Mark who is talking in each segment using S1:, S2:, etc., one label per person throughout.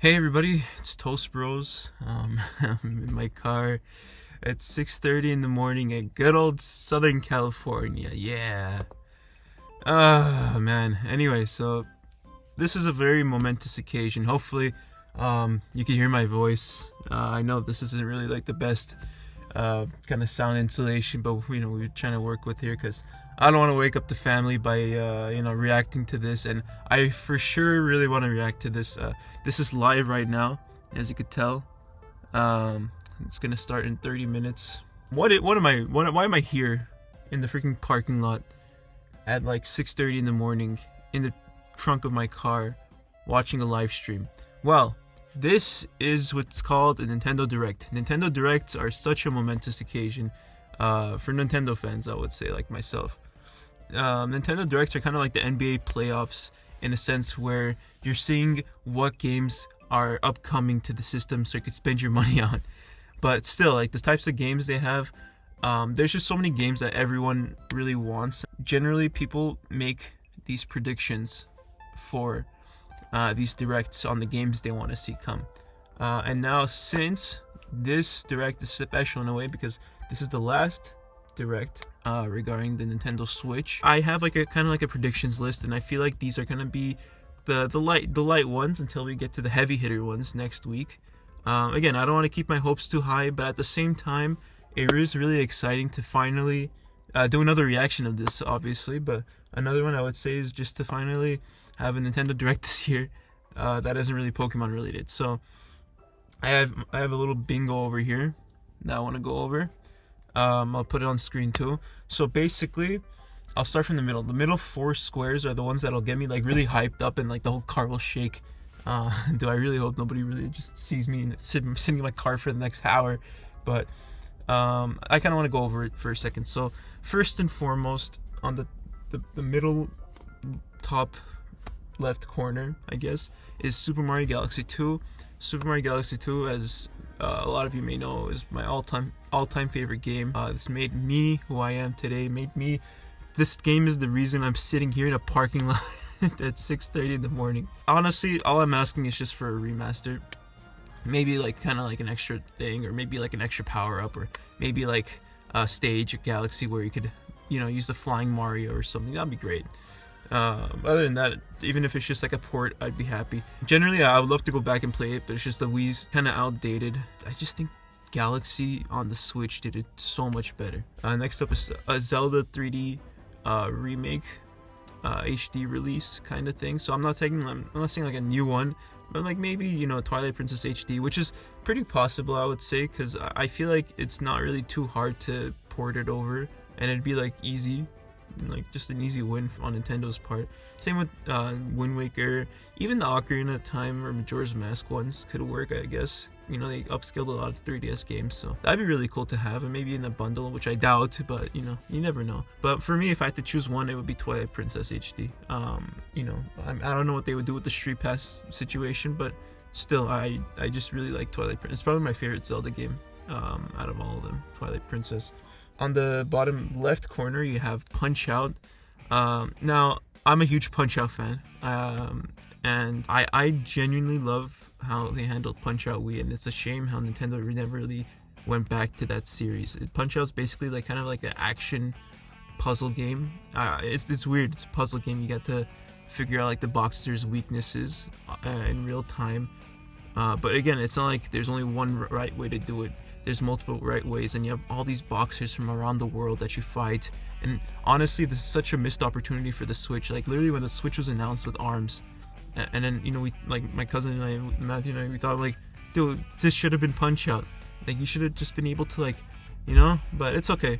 S1: Hey everybody, it's ToastBros. I'm in my car at 6:30 in the morning at good old Southern California. Yeah. Man. Anyway, so this is a very momentous occasion. Hopefully, you can hear my voice. I know this isn't really like the best kind of sound insulation, but we're trying to work with here because I don't want to wake up the family by reacting to this, and I for sure really want to react to this. This is live right now, as you could tell. It's gonna start in 30 minutes. Why am I here in the freaking parking lot at like 6:30 in the morning in the trunk of my car watching a live stream? Well, this is what's called a Nintendo Direct. Nintendo Directs are such a momentous occasion for Nintendo fans, I would say, like myself. Nintendo Directs are kind of like the NBA playoffs in a sense, where you're seeing what games are upcoming to the system so you can spend your money on. But still, like the types of games they have, there's just so many games that everyone really wants. Generally, people make these predictions for these directs on the games they want to see come. And now, since this direct is special in a way because this is the last direct regarding the Nintendo Switch, I have like a kind of like a predictions list, and I feel like these are gonna be the light ones until we get to the heavy hitter ones next week. Again, I don't want to keep my hopes too high, but at the same time, it is really exciting to finally do another reaction of this, obviously. But another one I would say is just to finally have a Nintendo Direct this year that isn't really Pokemon related. So I have a little bingo over here that I want to go over. I'll put it on screen too. So basically, I'll start from the middle. The middle 4 squares are the ones that'll get me like really hyped up and like the whole car will shake. Do I really hope nobody really just sees me sitting in my car for the next hour? But I kind of want to go over it for a second. So first and foremost, on the middle top left corner, I guess, is Super Mario Galaxy 2. Super Mario Galaxy 2, as a lot of you may know, is my all-time favorite game. This made me who I am today. This game is the reason I'm sitting here in a parking lot at 6:30 in the morning. Honestly, all I'm asking is just for a remaster. Maybe like kind of like an extra thing, or maybe like an extra power up, or maybe like a stage, a galaxy where you could, use the flying Mario or something. That'd be great. Other than that, even if it's just like a port, I'd be happy. Generally, I would love to go back and play it, but it's just the Wii's kind of outdated. I just think Galaxy on the Switch did it so much better. Next up is a Zelda 3D remake, HD release kind of thing. So I'm not saying like a new one, but like maybe Twilight Princess HD, which is pretty possible, I would say, because I feel like it's not really too hard to port it over, and it'd be like easy. Like just an easy win on Nintendo's part. Same with Wind Waker. Even the Ocarina of Time or Majora's Mask ones could work, I guess. They upscaled a lot of 3DS games, so that'd be really cool to have, and maybe in a bundle, which I doubt, but you never know. But for me, if I had to choose one, it would be Twilight Princess HD. I don't know what they would do with the Street Pass situation, but still, I just really like Twilight Princess. It's probably my favorite Zelda game out of all of them, Twilight Princess. On the bottom left corner, you have Punch-Out. Now, I'm a huge Punch-Out fan, and I genuinely love how they handled Punch-Out Wii, and it's a shame how Nintendo never really went back to that series. Punch-Out's basically like kind of like an action puzzle game. It's weird. It's a puzzle game. You get to figure out like the boxer's weaknesses in real time. But again, it's not like there's only one right way to do it. There's multiple right ways, and you have all these boxers from around the world that you fight. And honestly, this is such a missed opportunity for the Switch. Like literally, when the Switch was announced with ARMS, and then we, like my cousin and I, Matthew and I, we thought like, dude, this should have been Punch-Out. Like you should have just been able to like, But it's okay.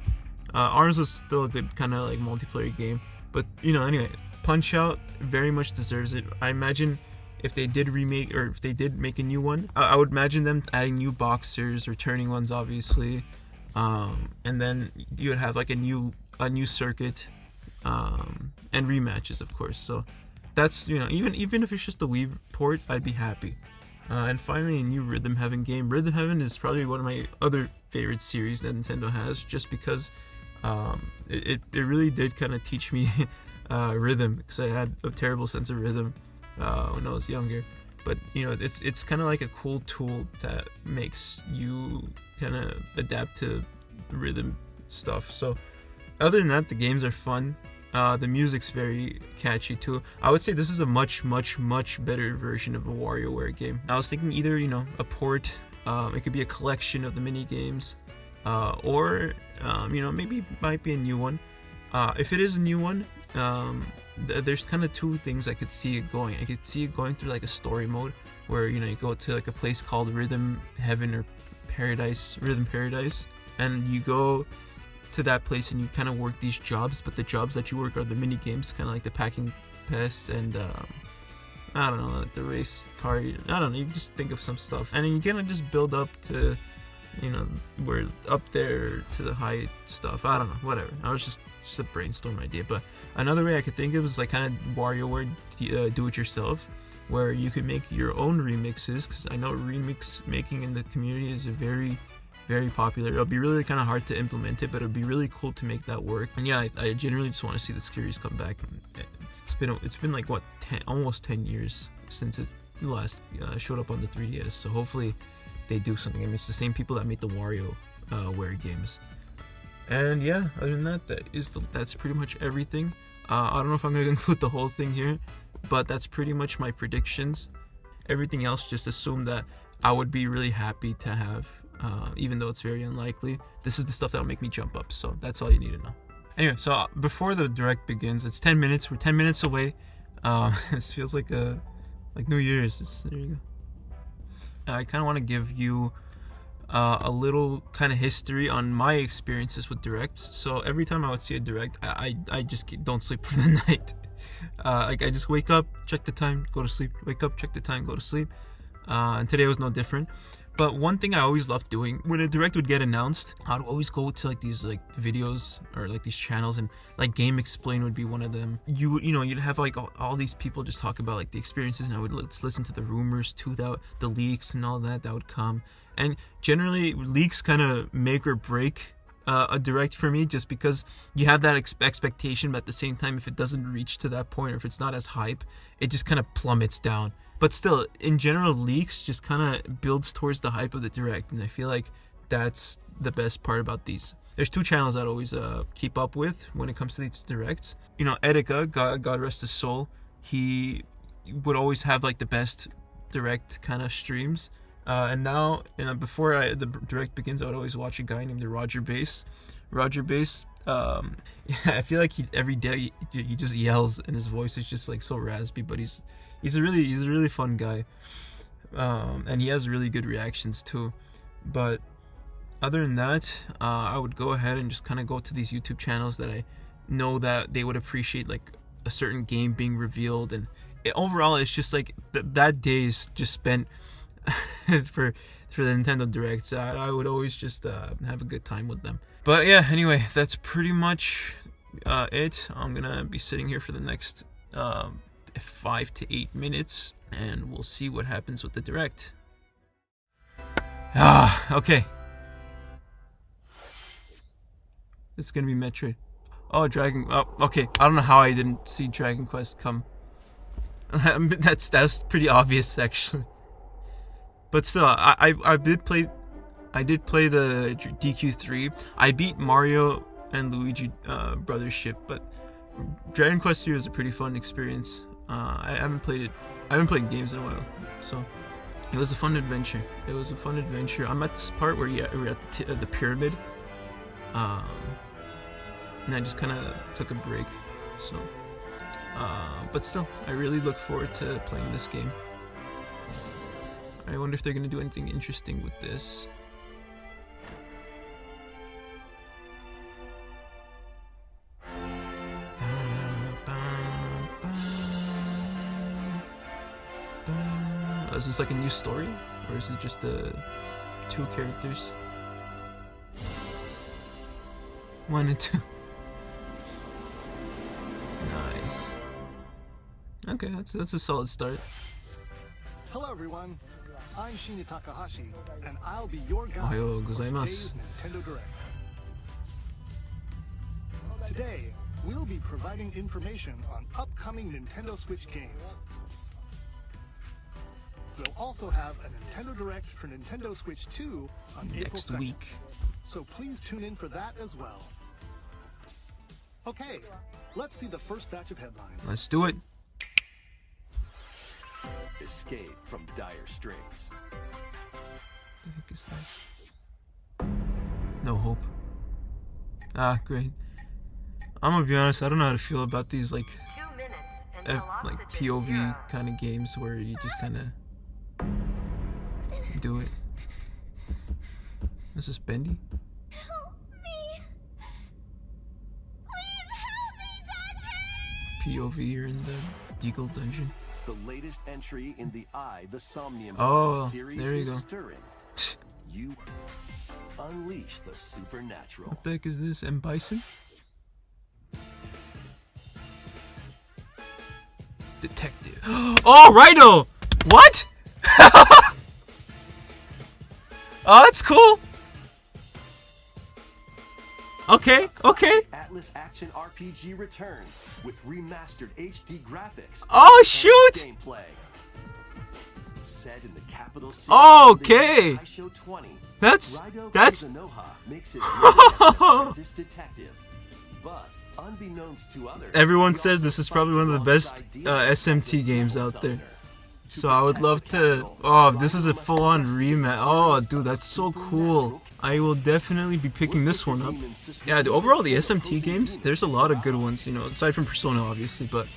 S1: ARMS was still a good kind of like multiplayer game. But anyway, Punch-Out very much deserves it. I imagine if they did remake, or if they did make a new one, I would imagine them adding new boxers, returning ones obviously, and then you would have like a new circuit, and rematches, of course. So that's even if it's just a Wii port, I'd be happy. And finally, a new Rhythm Heaven game. Rhythm Heaven is probably one of my other favorite series that Nintendo has, just because it really did kind of teach me rhythm, because I had a terrible sense of rhythm when I was younger. but you know, it's kind of like a cool tool that makes you kind of adapt to rhythm stuff. So other than that, the games are fun. The music's very catchy too. I would say this is a much better version of a WarioWare game. I was thinking either, you know, a port, it could be a collection of the mini games, or you know, maybe might be a new one. If it is a new one, there's kind of two things I could see it going. I could see it going through like a story mode where, you know, you go to like a place called Rhythm Heaven or Paradise, Rhythm Paradise, and you go to that place and you kind of work these jobs, but the jobs that you work are the mini games, kind of like the packing pest and I don't know, like the race car. I don't know, you can just think of some stuff, and then you kind of just build up to, you know, we're up there to the high stuff. I don't know, whatever. I was just a brainstorm idea. But another way I could think of is like kind of WarioWare do it yourself, where you could make your own remixes, because I know remix making in the community is a very popular. It'll be really kind of hard to implement it, but it'll be really cool to make that work. And yeah, I generally just want to see the series come back. It's been like what, almost 10 years since it last showed up on the 3DS. So hopefully they do something. I mean, it's the same people that made the WarioWare games. And yeah, other than that, that's pretty much everything. I don't know if I'm gonna include the whole thing here, but that's pretty much my predictions. Everything else, just assume that I would be really happy to have. Even though it's very unlikely, this is the stuff that'll make me jump up. So that's all you need to know. Anyway, so before the direct begins, it's 10 minutes. We're 10 minutes away. This feels like New Year's. There you go. I kind of want to give you a little kind of history on my experiences with directs. So every time I would see a direct, I just don't sleep for the night. Like I just wake up, check the time, go to sleep. Wake up, check the time, go to sleep. And today was no different. But one thing I always loved doing when a direct would get announced, I'd always go to like these like videos or like these channels, and like Game Explain would be one of them. You'd have like all these people just talk about like the experiences, and I would listen to the rumors too, that the leaks and all that would come. And generally leaks kind of make or break a direct for me, just because you have that expectation, but at the same time, if it doesn't reach to that point, or if it's not as hype, it just kind of plummets down. But still, in general, leaks just kind of builds towards the hype of the direct, and I feel like that's the best part about these. There's two channels I'd always keep up with when it comes to these directs. You know, Etika, God rest his soul, he would always have like the best direct kind of streams. And now, before the direct begins, I would always watch a guy named Roger Bass. Roger Bass, I feel like every day he just yells, and his voice is just like so raspy, but he's a really fun guy, and he has really good reactions too. But other than that, I would go ahead and just kind of go to these YouTube channels that I know that they would appreciate like a certain game being revealed, and overall it's just like that day is just spent for the Nintendo Directs. I would always just have a good time with them. But yeah, anyway, that's pretty much it. I'm gonna be sitting here for the next 5 to 8 minutes, and we'll see what happens with the direct. Okay. This is gonna be Metroid. Oh, okay. I don't know how I didn't see Dragon Quest come. That's pretty obvious, actually. But still, I did play the DQ3. I beat Mario and Luigi Brothership, but Dragon Quest 3 was a pretty fun experience. I haven't played games in a while, so it was a fun adventure. I'm at this part where we're at the pyramid, and I just kind of took a break. So, but still, I really look forward to playing this game. I wonder if they're gonna do anything interesting with this. Is this like a new story, or is it just the 2 characters? 1 and 2. Nice. Okay, that's a solid start.
S2: Hello everyone, I'm Shinya Takahashi, and I'll be your guide
S1: Ohayou
S2: for
S1: gozaimasu.
S2: today's Nintendo Direct. Today, we'll be providing information on upcoming Nintendo Switch games. We'll also have a Nintendo Direct for Nintendo Switch 2 on April
S1: Next
S2: 2nd.
S1: week.
S2: So please tune in for that as well. Okay, let's see the first batch of headlines.
S1: Let's do it.
S3: Escape from dire straits.
S1: What the heck is this? No hope. Ah, great. I'm gonna be honest, I don't know how to feel about these like
S4: 2 minutes until
S1: like
S4: oxygen
S1: POV
S4: zero.
S1: kind of games where you just kind of do it. This is Bendy.
S5: Help me. Please help me, Dante.
S1: POV, you're in the Deagle dungeon.
S3: The latest entry in the The Somnium
S1: Oh,
S3: series
S1: there you
S3: is
S1: go.
S3: stirring. You unleash the supernatural.
S1: What the heck is this? M. Bison? Detective. Oh, Rhino! What? Oh, that's cool. Okay, okay.
S3: Atlas Action RPG returns with remastered HD graphics.
S1: Oh,
S3: and
S1: shoot!
S3: Gameplay. Set in the capital city.
S1: Okay.
S3: Show 20.
S1: That's
S3: Raido
S1: that's
S3: Kuzunoha makes his way as an apprentice detective. But unbeknownst to others,
S1: everyone
S3: he
S1: says
S3: also
S1: this is probably one of the
S3: fights
S1: best
S3: alongside
S1: SMT games
S3: Devil
S1: out there.
S3: Summoner.
S1: So I would love to. Oh, this is a full-on rematch. Oh, dude, that's so cool. I will definitely be picking this one up. Yeah, overall the SMT games, there's a lot of good ones. You know, aside from Persona, obviously, but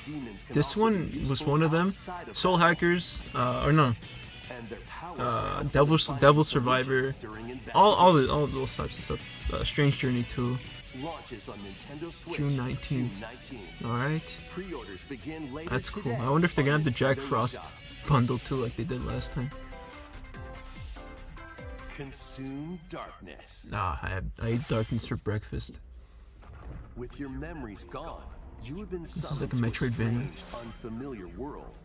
S1: this one was one of them. Soul Hackers, or no, Devil Survivor, all those types of stuff. Strange Journey 2.
S3: Launches on Nintendo Switch
S1: June 19th. Alright.
S3: Pre-orders begin later
S1: That's cool.
S3: today
S1: I wonder if they're gonna have the
S3: on
S1: Jack
S3: Nintendo
S1: Frost
S3: eShop.
S1: bundle too, like they did last time.
S3: Consume darkness.
S1: Nah, I ate darkness for breakfast.
S3: With your memories gone, you have been
S1: is
S3: summoned
S1: like a
S3: to
S1: Metroidvania.
S3: strange, unfamiliar world.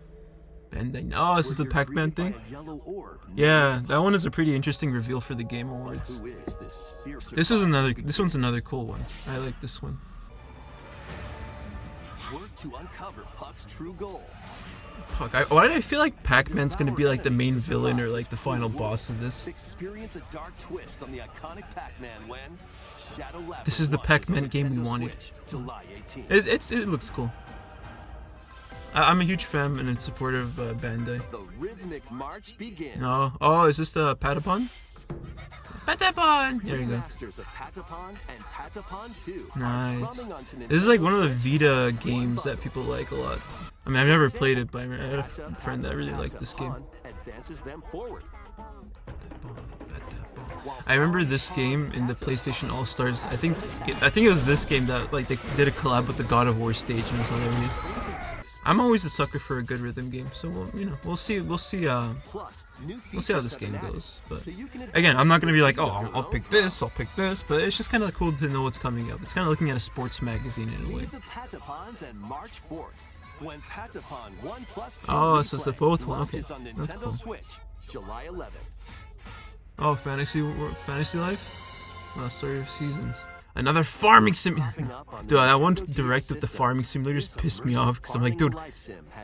S1: And oh, this is the
S3: where you're
S1: Pac-Man
S3: greeted
S1: thing?
S3: by a yellow orb
S1: Yeah,
S3: known as
S1: that one is a pretty interesting reveal for the Game Awards.
S3: Who is this spear
S1: This one's another cool one. I like this one.
S3: Work to uncover Puck's true goal.
S1: Fuck, why do I feel like Pac-Man's gonna be like the main villain or like the final boss of this?
S3: Experience a dark twist on the iconic Pac-Man when Shadow Labyrinth
S1: This is the
S3: launches on
S1: Pac-Man game we
S3: Nintendo
S1: wanted.
S3: Switch, July 18th.
S1: It looks cool. I'm a huge fan and supporter of Bandai.
S3: The rhythmic march begins.
S1: No, oh, is this the Patapon? Patapon! There you go.
S3: Masters of Patapon and Patapon 2 are
S1: Nice.
S3: drumming onto
S1: This is like one of the
S3: Nintendo
S1: Vita games that people like a lot. I mean, I've never played it, but I had a friend that really liked this game.
S3: Patapon advances them forward.
S1: I remember this game in the PlayStation All Stars. I think it was this game that like they did a collab with the God of War stage and it's hilarious. I'm always a sucker for a good rhythm game, so we'll see.
S3: Plus, new
S1: We'll see how
S3: features
S1: this
S3: have
S1: game
S3: been added,
S1: goes. But
S3: so you can
S1: again, I'm not gonna be like, oh,
S3: advance
S1: I'll pick this, but it's just kind of cool to know what's coming up. It's kind of looking at a sports magazine in a way.
S3: Leave the Patapons and march forth when Patapon 1 plus 2
S1: Oh, so it's the
S3: Replay
S1: both one. Okay,
S3: launches on
S1: that's
S3: Nintendo
S1: cool.
S3: Switch, July 11th.
S1: Oh, Fantasy Life? Well, Story of Seasons. Another farming sim. Dude, that one direct with the farming simulator just pissed me off because I'm like, dude,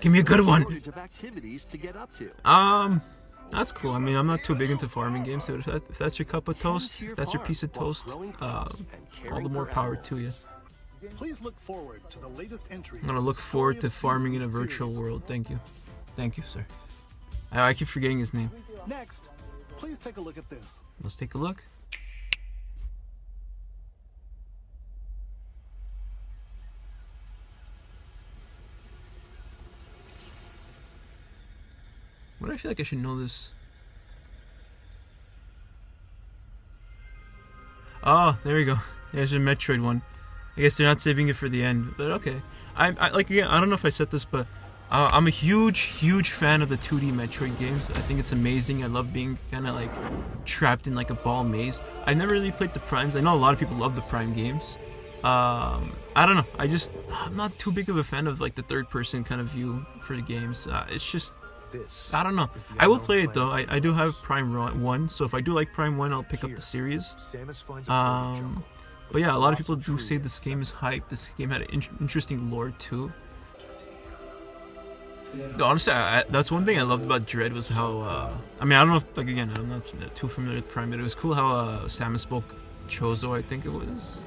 S1: give me a good one. That's cool. I mean, I'm not too big into farming games, so if that's your cup of toast, if that's your piece of toast, all the more power to you.
S2: Please look forward to the latest entry.
S1: I'm gonna look forward to farming in a virtual world. Thank you, sir. I keep forgetting his name.
S2: Next, please take a look at this.
S1: Let's take a look. Why do I feel like I should know this? Oh, there we go. There's a Metroid one. I guess they're not saving it for the end, but okay. I like again. I don't know if I said this, but I'm a huge fan of the 2D Metroid games. I think it's amazing. I love being kind of like trapped in like a ball maze. I never really played the Primes. I know a lot of people love the Prime games. I don't know. I'm not too big of a fan of like the third-person kind of view for the games. It's just. I don't know. I will play it though. I do have Prime 1, so if I do like Prime 1, I'll pick up the series. But yeah, a lot of people do say this game is hype. This game had an interesting lore too. Honestly, that's one thing I loved about Dread was how I mean I don't know if, like, again, I'm not too familiar with Prime, but it was cool how Samus spoke Chozo, I think it was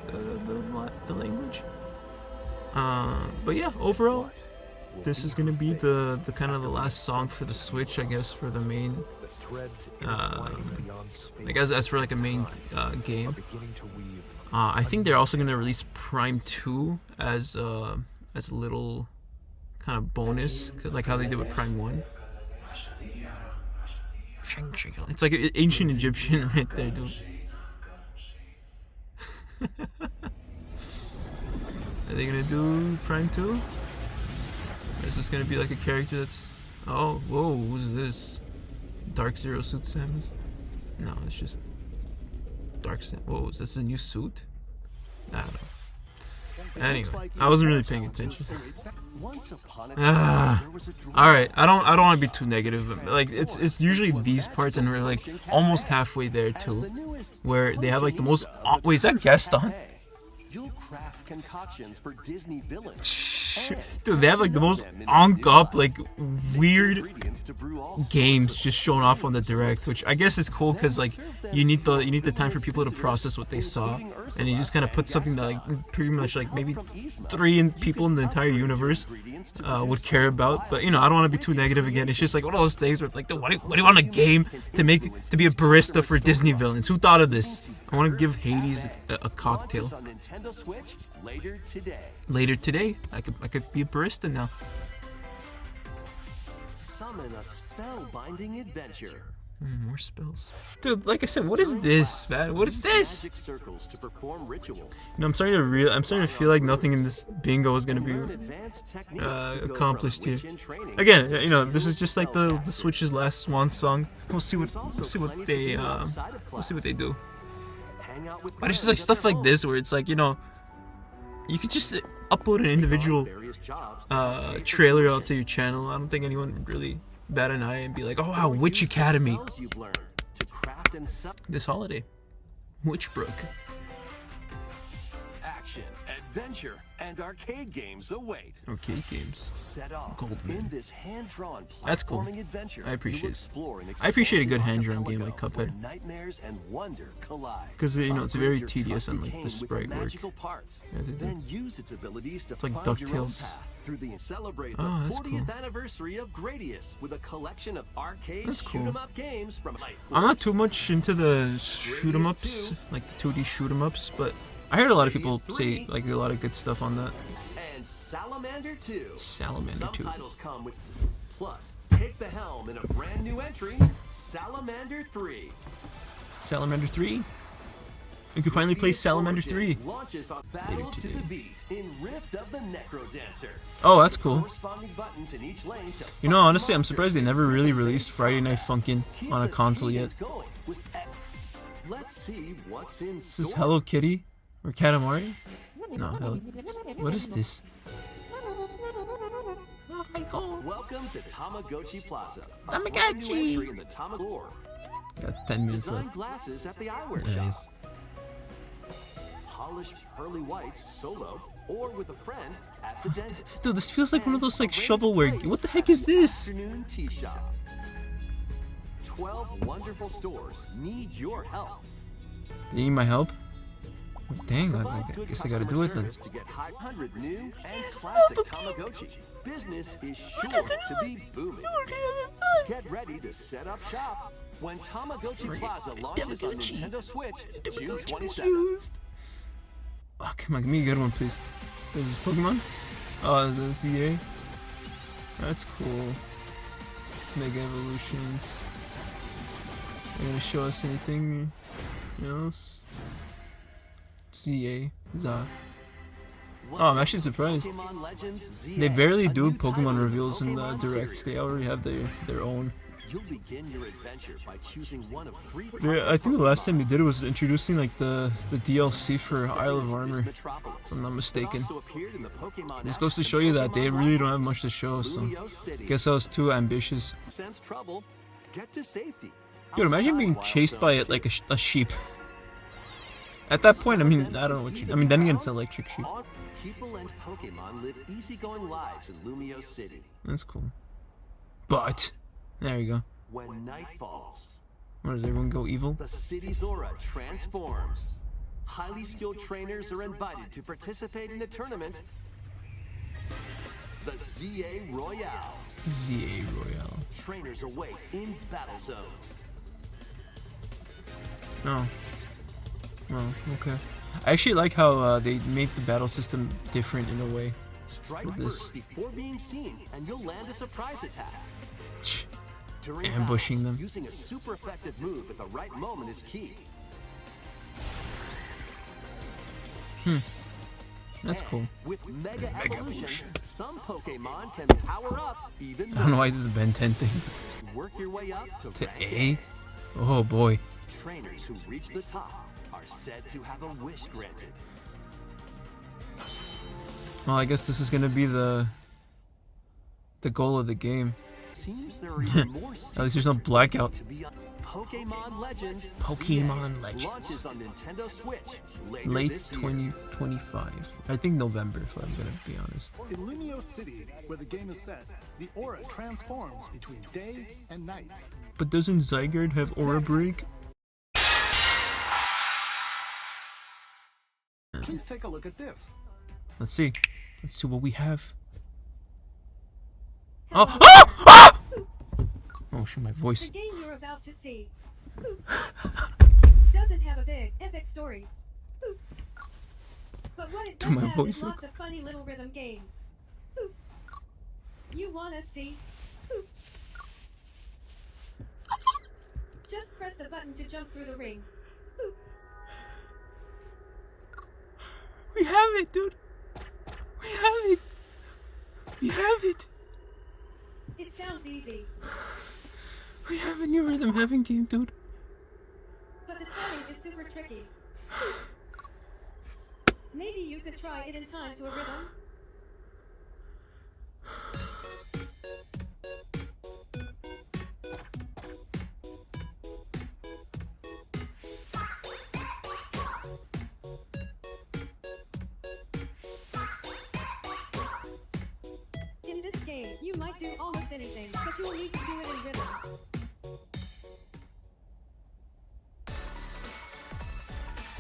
S1: the language. But yeah, overall, this is gonna be the kind of the last song for the Switch, I guess, for the main. I guess as for like a main game. I think they're also gonna release Prime 2 as a little kind of bonus, cause like how they did with Prime 1. It's like ancient Egyptian right there, dude. Are they gonna do Prime 2? Or is this gonna be like a character that's... Oh, whoa, who's this? Dark Zero Suit Samus? No, it's just... Dark Samus. Whoa, is this a new suit? I don't know. Anyway, I wasn't really paying attention. Alright, I don't want to be too negative, but like it's usually these parts, and we're like almost halfway there too, where they have like the most... Wait, is that Gaston?
S3: You'll craft concoctions for Disney villains.
S1: Dude, they have like the most up, like weird games just shown off on the direct, which I guess is cool because like you need the time for people to process what they saw, and you just kind of put something that like pretty much like maybe 3 people in the entire universe would care about. But you know, I don't want to be too negative again. It's just like one of those things where like, what do you want a game to be a barista for Disney villains? Who thought of this? I want to give Hades a cocktail.
S3: Switch later today.
S1: Later today, I could be a barista now.
S3: Summon a spellbinding adventure.
S1: More spells, dude. Like I said, what is this, man? What is this?
S3: Magic circles to perform rituals.
S1: No, I'm starting to feel like nothing in this bingo is gonna be accomplished here. Again, you know, this is just like the Switch's last swan song. We'll see what they do. But it's just like stuff like this where it's like, you know, you could just upload an individual trailer out to your channel. I don't think anyone would really bat an eye and be like, oh wow, Witch Academy this holiday. Witchbrook.
S3: Action, adventure, and arcade games await.
S1: Arcade games.
S3: Set off
S1: Goldman.
S3: in this hand-drawn
S1: That's cool.
S3: platforming adventure.
S1: I appreciate it.
S3: It.
S1: I appreciate a good hand-drawn game like
S3: where
S1: Cuphead.
S3: nightmares and wonder collide.
S1: Because you know it's very
S3: Upgrade your
S1: tedious and
S3: trusted
S1: like the
S3: cane with
S1: sprite work.
S3: magical parts. Then use its abilities to
S1: It's like
S3: find your own
S1: DuckTales.
S3: path through the celebrate the
S1: Oh, that's
S3: 40th
S1: cool.
S3: anniversary of Gradius with a collection of arcade
S1: That's cool.
S3: 'em up games from
S1: I'm not too much into the shoot 'em ups, like the 2D shoot 'em ups, but I heard a lot of people say like a lot of good stuff on that.
S3: and Salamander 2.
S1: Salamander 2.
S3: Subtitles come with plus take the helm in a brand new entry, Salamander 3.
S1: Salamander 3. We can finally play Salamander 3.
S3: Launches on Battle to the Beat in Rift of the Necro Dancer.
S1: Oh, that's cool.
S3: Corresponding buttons in each lane to
S1: You know, honestly, I'm surprised they never really released Friday Night Funkin'
S3: keep
S1: on a
S3: the
S1: console yet.
S3: cadence going with Let's see what's in
S1: Is this
S3: store.
S1: Hello Kitty or Katamari? No, Hello. What is this? Oh my god.
S3: Welcome to Tamagotchi Plaza. a
S1: Tamagotchi.
S3: brand new entry in the Tamagotchi.
S1: Got 10 minutes
S3: Design
S1: left.
S3: glasses at the eyewear
S1: Nice.
S3: shop. Polished pearly whites solo or with a friend at the dentist.
S1: Dude, this feels like one of those like shovelware. What the heck is this?
S3: Afternoon tea shop. 12 wonderful stores need your help.
S1: They need my help? Dang, I
S3: Provide good
S1: guess I gotta
S3: customer
S1: do it then.
S3: service to get 100 new and classic Tamagotchi. Business is sure to be booming. Get ready to set up shop when Tamagotchi Plaza launches on Nintendo Switch June 27th.
S1: Oh, come on, give me a good one, please. Is this Pokemon? Oh, the ZA. That's cool. Mega Evolutions. Are you gonna show us anything else? ZA. Za. Oh, I'm actually surprised.
S3: Pokemon Legends ZA,
S1: They barely
S3: a
S1: do
S3: new title
S1: Pokemon
S3: in
S1: reveals in the
S3: Pokemon
S1: directs. They
S3: series.
S1: already have their own.
S3: You'll begin your adventure by choosing one of 3
S1: Yeah, I think the last time they did it was introducing like the DLC for Isle of Armor, if I'm not mistaken. This goes to show you that they really don't have much to show, so guess I was too ambitious.
S3: Sense trouble, get to safety.
S1: Dude, imagine being chased by it like a sheep. At that point, I mean, I don't know what you... I mean, then again, it's electric sheep.
S3: People and Pokemon live easygoing lives in Lumio City.
S1: That's cool. But there you go.
S3: When night falls,
S1: What does everyone go evil?
S3: the city's aura transforms. Highly skilled trainers are invited to participate in a tournament, the ZA Royale.
S1: ZA Royale.
S3: Trainers await in battle zones.
S1: Oh. Oh, okay. I actually like how they make the battle system different in a way.
S3: Strike
S1: With this.
S3: first before being seen, and you'll land a surprise attack. During
S1: Ambushing
S3: battles,
S1: them.
S3: using a super effective move at the right moment is key.
S1: That's
S3: And
S1: cool.
S3: With Mega Evolution, some Pokemon can power up even
S1: I don't know
S3: more.
S1: why I did the Ben 10 thing.
S3: Work your way up to
S1: To
S3: rank
S1: A? Oh boy.
S3: Trainers who reach the top are said to have a wish granted.
S1: Well, I guess this is gonna be the goal of the game.
S3: Seems there are even more
S1: At least there's no blackout.
S3: to be on Pokemon Legends.
S1: Pokemon
S3: ZA
S1: Legends.
S3: launches on Nintendo Switch later
S1: Late
S3: this year.
S1: 2025. I think November, if I'm gonna be honest.
S2: In Lumio City, where the game is set, the aura transforms between day and night.
S1: But doesn't Zygarde have Aura Break?
S2: Please take a look at this.
S1: Let's see. Let's see what we have. Oh! Oh! Oh! Oh shit, my voice.
S4: The game you're about to see doesn't have a big, epic story. But what it does
S1: my
S4: have
S1: voice
S4: is
S1: look-
S4: lots of funny little rhythm games. You wanna see? Just press the button to jump through the ring.
S1: We have it, dude. We have it. We have it.
S4: It sounds easy,
S1: We have a new Rhythm Heaven game, dude.
S4: but the timing is super tricky. Maybe you could try it in time to a rhythm. In this game, you might do almost anything, but you'll need to do it in rhythm.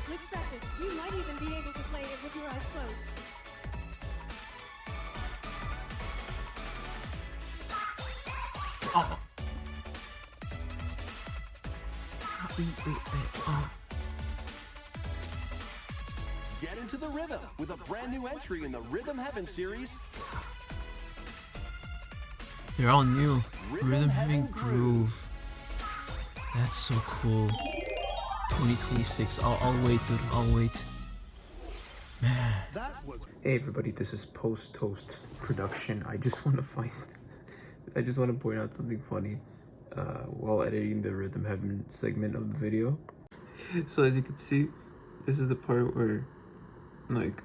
S4: With practice, you might even be able to play it with your eyes closed.
S1: Oh.
S3: Get into the rhythm with a brand new entry in the Rhythm Heaven series.
S1: They're all new.
S3: Rhythm
S1: Rhythm
S3: Heaven
S1: Heaven Groove. That's so cool. 2026. I'll wait, dude. I'll wait.
S2: That was
S1: Hey everybody, this is Post Toast Production. I just want to point out something funny while editing the Rhythm Heaven segment of the video. So as you can see, this is the part where like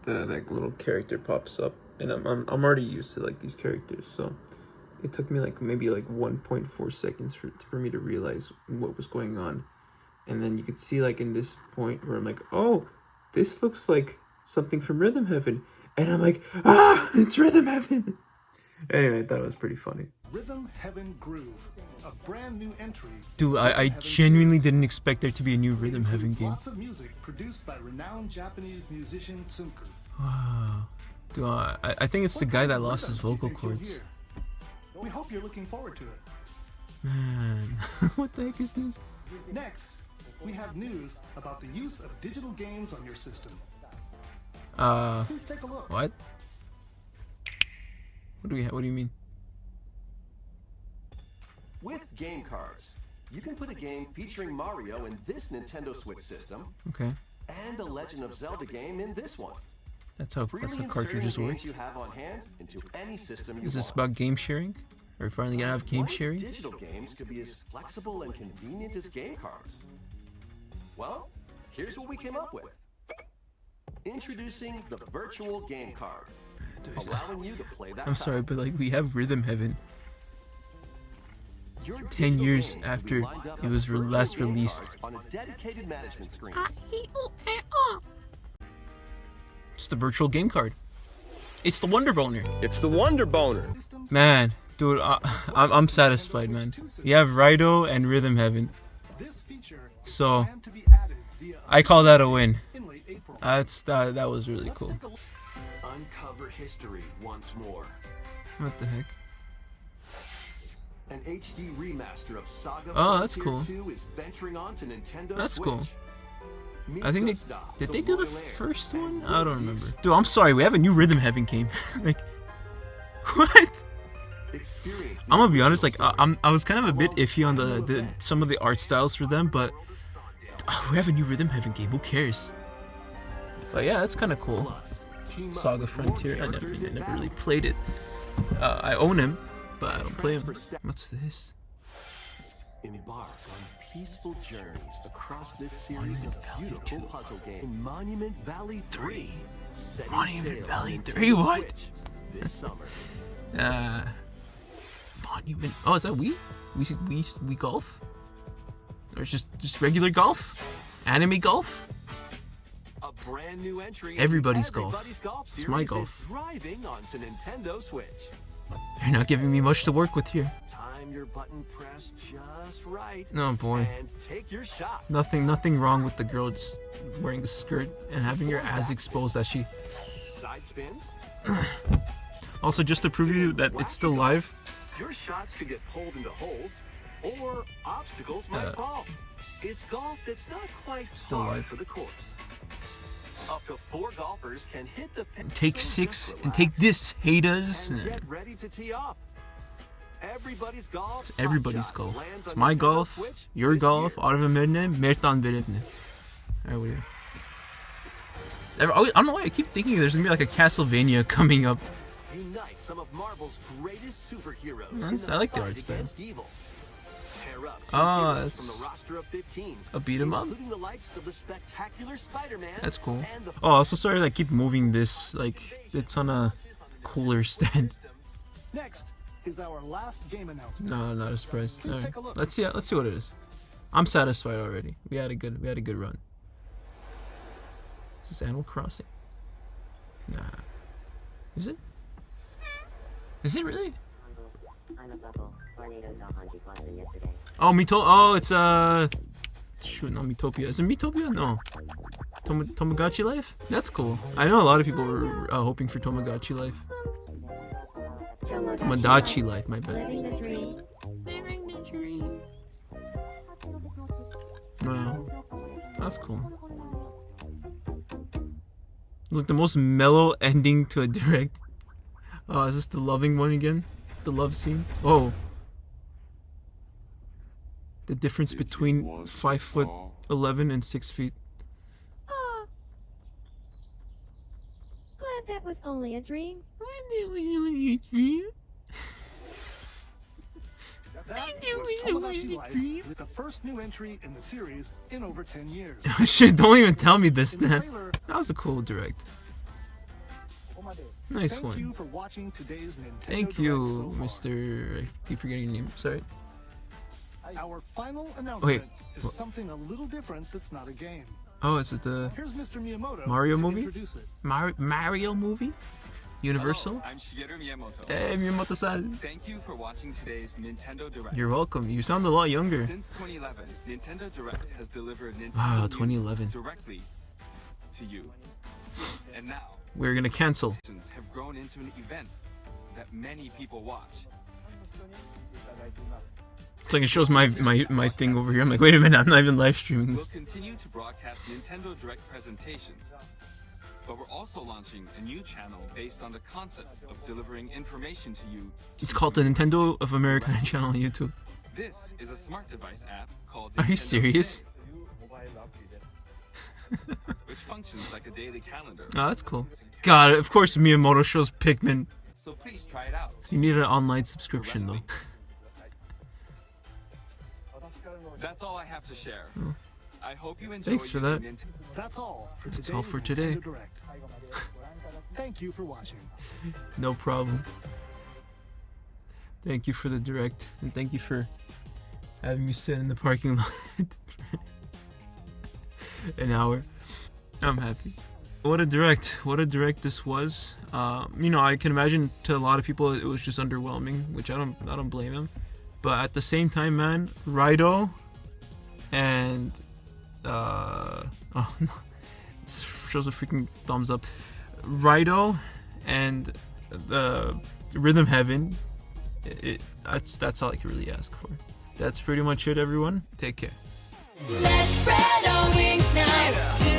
S1: that little character pops up, and I'm already used to like these characters, so it took me like maybe like 1.4 seconds for me to realize what was going on. And then you could see like in this point where I'm like, oh, this looks like something from Rhythm Heaven. And I'm like, ah, it's Rhythm Heaven. Anyway, I thought it was pretty funny.
S2: Rhythm Heaven Groove, a brand new entry.
S1: Dude, I genuinely didn't expect there to be a new Rhythm Heaven game.
S2: Lots of music produced by renowned Japanese musician Tsunku.
S1: Wow. Dude, I think it's the
S2: What
S1: guy
S2: kinds
S1: that
S2: of
S1: lost his
S2: rhythms do you
S1: vocal
S2: think you'll
S1: cords.
S2: hear? We hope you're looking forward to it.
S1: Man, what the heck is this?
S2: Next, we have news about the use of digital games on your system. Please take a look.
S1: What? What do we have? What do you mean?
S3: With game cards, you can put a game featuring Mario in this Nintendo Switch system
S1: Okay,
S3: and a Legend of Zelda game in this one.
S1: that's how
S3: Freely inserting
S1: cartridges
S3: the
S1: work.
S3: games you have on hand into any system you
S1: Is this
S3: want.
S1: about game sharing? Are we finally gonna have game
S3: Why
S1: sharing?
S3: digital games could be as flexible and convenient as game cards. Well, here's what we came up with. Introducing the virtual game card, allowing you to play that
S1: I'm sorry, but like we have Rhythm Heaven
S3: Your
S1: 10
S3: digital
S1: years
S3: games will be
S1: after
S3: lined up
S1: it
S3: as
S1: was
S3: virtual
S1: last
S3: game
S1: released.
S3: cards on a dedicated management screen.
S1: It's the virtual game card. It's the Wonder Boner.
S6: It's the Wonder Boner.
S1: Man, dude, I'm satisfied, man. You have Raido and Rhythm Heaven.
S2: This feature is
S1: So
S2: planned to be added via
S1: I call that a win.
S2: in late April.
S1: That was really
S2: Let's
S1: cool.
S2: take a look.
S3: Uncover history once more.
S1: What the heck?
S3: An HD remaster of Saga
S1: Oh, that's
S3: Frontier
S1: cool.
S3: 2 is venturing on to Nintendo
S1: That's
S3: Switch.
S1: cool.
S3: Meet
S1: I think
S3: Gustav,
S1: did they do the
S3: royal heir,
S1: first
S3: and
S1: one?
S3: will
S1: I don't
S3: he
S1: remember. Dude, I'm sorry. We have a new Rhythm Heaven game. Like, what?
S3: experience the
S1: I'm gonna be honest. Like,
S3: original
S1: I was kind of a bit
S3: along with
S1: iffy on
S3: brand new
S1: the
S3: events
S1: some of the art styles for them, but
S3: World of Sandale.
S1: we have a new Rhythm Heaven game. Who cares? But yeah, that's kind of cool.
S3: Plus, team up
S1: Saga
S3: with more
S1: Frontier. I
S3: characters in
S1: never
S3: battle.
S1: really played it. I own him, but I don't play him.
S3: Transfer
S1: What's this?
S3: Embark on peaceful journeys across this series of beautiful puzzle games. In Monument Valley 3. Setting
S1: Monument
S3: sail
S1: Valley
S3: on
S1: 3,
S3: Nintendo
S1: what?
S3: Switch this summer.
S1: Monument. Oh, is that Wii? We golf? Or it's just regular golf? Anime golf?
S3: A brand new entry.
S1: Everybody's
S3: in the
S1: golf.
S3: Everybody's Golf
S1: It's
S3: series
S1: my
S3: is
S1: golf.
S3: thriving onto Nintendo Switch.
S1: You're not giving me much to work with here.
S3: Time your button press just right.
S1: Oh boy.
S3: And take your shot.
S1: Nothing wrong with the girl just wearing a skirt and having her ass exposed as she.
S3: Side spins.
S1: Also, just to prove you that it's still live,
S3: Your shots could get pulled into holes, or obstacles might fall. It's golf that's not quite
S1: Still
S3: par
S1: live.
S3: for the course. Up to 4 golfers can hit the pin.
S1: take
S3: So
S1: 6
S3: just
S1: and take
S3: relax
S1: this, haters.
S3: and get ready to tee off. Everybody's golf.
S1: It's everybody's
S3: Hot
S1: golf.
S3: Shots lands
S1: It's
S3: on
S1: my
S3: Nintendo
S1: golf,
S3: Switch
S1: your
S3: this
S1: golf,
S3: year.
S1: Arvamedne, Mertan Beredne. I don't know why I keep thinking there's gonna be like a Castlevania coming up.
S3: Unite some of Marvel's greatest superheroes
S1: Nice,
S3: in
S1: I like the
S3: fight
S1: art style.
S3: against evil. Pair up 2
S1: Oh,
S3: heroes
S1: that's
S3: from the roster of 15,
S1: a beat 'em up.
S3: including the likes of the spectacular Spider-Man.
S1: That's cool.
S3: and the
S1: Oh, also sorry, like keep moving this. Like it's on a cooler stand.
S2: Next is our last game announcement.
S1: No, not a surprise.
S2: Please
S1: Alright.
S2: take a look.
S1: Let's see what it is. I'm satisfied already. We had a good run. Is this Animal Crossing? Nah. Is it? Is it really? Oh, Oh, it's shoot, not Metopia. Is it Metopia? No. Tamagotchi Life? That's cool. I know a lot of people were hoping for Tamagotchi Life. Tamagotchi Life, my bad.
S4: Living the dream.
S1: Wow. That's cool. Look, the most mellow ending to a direct. Oh, is this the loving one again? The love scene? Oh. The difference between 5'11" and 6 feet.
S4: Aw. Glad that was only a dream.
S2: That was Tamagotchi Life, with the first new entry in the series in over 10 years.
S1: Shit, don't even tell me this,
S2: In the
S1: man.
S2: trailer,
S1: That was a cool direct. Nice
S2: thank
S1: one.
S2: you for watching today's Nintendo
S1: Thank
S2: Direct
S1: you,
S2: so far.
S1: Mr. I keep forgetting your name. Sorry.
S2: Our final announcement is
S1: what?
S2: something a little different that's not a game.
S1: Oh, is it the
S2: Here's Mr. Miyamoto
S1: Mario
S2: to
S1: movie?
S2: introduce it.
S1: Mario movie? Universal?
S7: Hello, I'm Shigeru Miyamoto.
S1: Hey, Miyamoto-san.
S7: Thank you for watching today's Nintendo Direct.
S1: You're welcome. You sound a lot younger.
S7: Since 2011, Nintendo Direct has delivered Nintendo
S1: Wow,
S7: news
S1: 2011.
S7: directly to you. And now,
S1: We're gonna cancel.
S7: have grown into an event that many people watch.
S1: It's like it shows my thing over here. I'm like, wait a minute, I'm not even live streaming
S7: We'll
S1: this.
S7: continue to broadcast Nintendo Direct presentations, but we're also launching a new channel based on the concept of delivering information to you.
S1: It's called the Nintendo of America channel on YouTube.
S7: This is a smart device app called
S1: Are you
S7: Nintendo
S1: serious?
S7: Today, which functions like a daily calendar.
S1: Oh, that's cool. God, of course Miyamoto shows Pikmin.
S7: So please try it out.
S1: You need an online subscription though.
S7: That's all I have to share. I hope you enjoy
S1: Thanks for
S7: using
S1: that.
S7: Nintendo.
S2: That's all for
S1: That's
S2: today's
S1: all for
S2: Nintendo
S1: today.
S2: Direct. Thank you for watching.
S1: No problem. Thank you for the direct, and thank you for having me sit in the parking lot an hour. I'm happy. What a direct this was. You know, I can imagine to a lot of people it was just underwhelming, which I don't blame him. But at the same time, man, Rido and oh no, it shows a freaking thumbs up. Rido and the Rhythm Heaven. That's all I can really ask for. That's pretty much it, everyone. Take care.
S5: Let's spread our wings now.